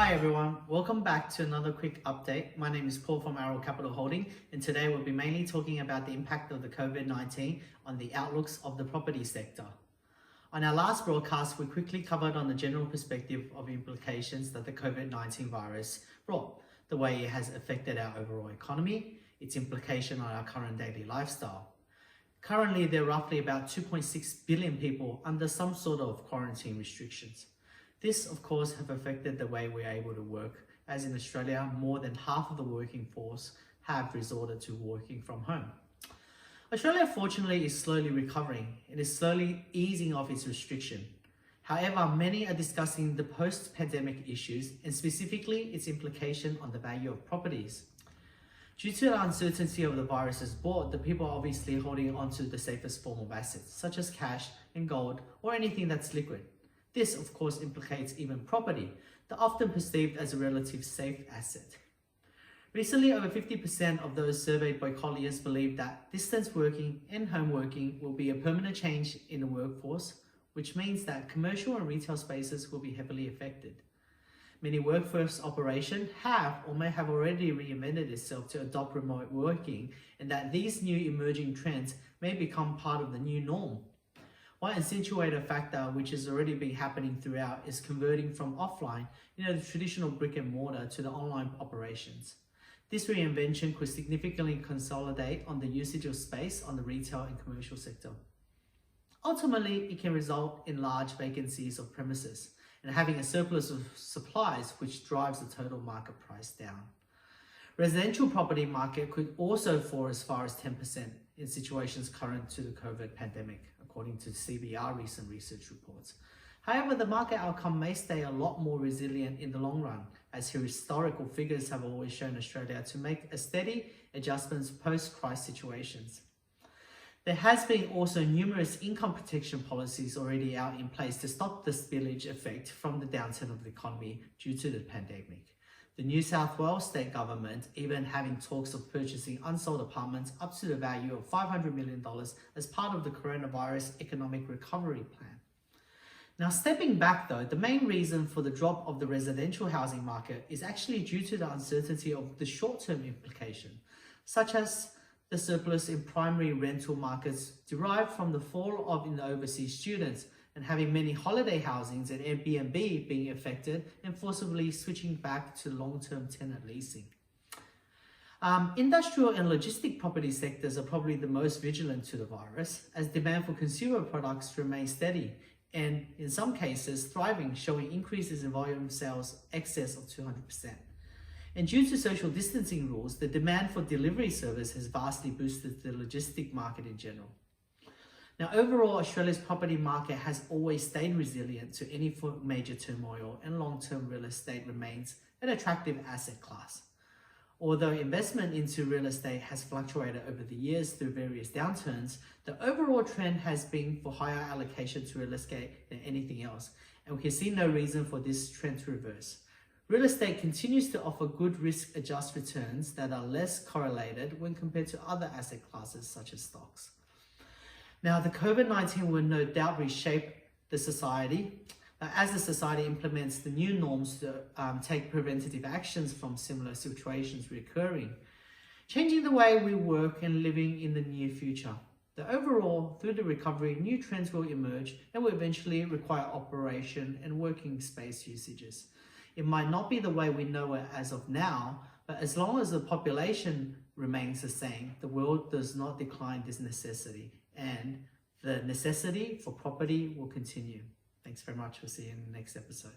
Hi everyone, welcome back to another quick update. My name is Paul from Arrow Capital Holding, and today we'll be mainly talking about the impact of the COVID-19 on the outlooks of the property sector. On our last broadcast, we quickly covered on the general perspective of implications that the COVID-19 virus brought, the way it has affected our overall economy, its implication on our current daily lifestyle. Currently, there are roughly about 2.6 billion people under some sort of quarantine restrictions. This, of course, have affected the way we're able to work, as in Australia, more than half of the working force have resorted to working from home. Australia, fortunately, is slowly recovering. It is slowly easing off its restriction. However, many are discussing the post-pandemic issues and specifically its implication on the value of properties. Due to the uncertainty of the virus's brought, the people are obviously holding onto the safest form of assets, such as cash and gold or anything that's liquid. This, of course, implicates even property, that often perceived as a relative safe asset. Recently, over 50% of those surveyed by Colliers believe that distance working and home working will be a permanent change in the workforce, which means that commercial and retail spaces will be heavily affected. Many workforce operations have or may have already reinvented itself to adopt remote working, and that these new emerging trends may become part of the new norm. One accentuated factor which has already been happening throughout is converting from offline, the traditional brick and mortar, to the online operations. This reinvention could significantly consolidate on the usage of space on the retail and commercial sector. Ultimately, it can result in large vacancies of premises and having a surplus of supplies, which drives the total market price down. Residential property market could also fall as far as 10% in situations current to the COVID pandemic, according to CBR recent research reports. However, the market outcome may stay a lot more resilient in the long run, as historical figures have always shown Australia to make a steady adjustments post-crisis situations. There has been also numerous income protection policies already out in place to stop the spillage effect from the downturn of the economy due to the pandemic. The New South Wales state government even having talks of purchasing unsold apartments up to the value of $500 million as part of the coronavirus economic recovery plan. Now, stepping back though, the main reason for the drop of the residential housing market is actually due to the uncertainty of the short-term implication, such as the surplus in primary rental markets derived from the fall of in the overseas students and having many holiday housings and Airbnb being affected and forcibly switching back to long-term tenant leasing. Industrial and logistic property sectors are probably the most vigilant to the virus, as demand for consumer products remains steady and in some cases thriving, showing increases in volume sales excess of 200%. And due to social distancing rules, the demand for delivery service has vastly boosted the logistic market in general. Now, overall, Australia's property market has always stayed resilient to any major turmoil, and long-term real estate remains an attractive asset class. Although investment into real estate has fluctuated over the years through various downturns, the overall trend has been for higher allocation to real estate than anything else, and we can see no reason for this trend to reverse. Real estate continues to offer good risk-adjusted returns that are less correlated when compared to other asset classes such as stocks. Now, the COVID-19 will no doubt reshape the society as the society implements the new norms to take preventative actions from similar situations recurring, changing the way we work and living in the near future. The overall, through the recovery, new trends will emerge and will eventually require operation and working space usages. It might not be the way we know it as of now, but as long as the population remains the same, the world does not decline this necessity, and the necessity for property will continue. Thanks very much. We'll see you in the next episode.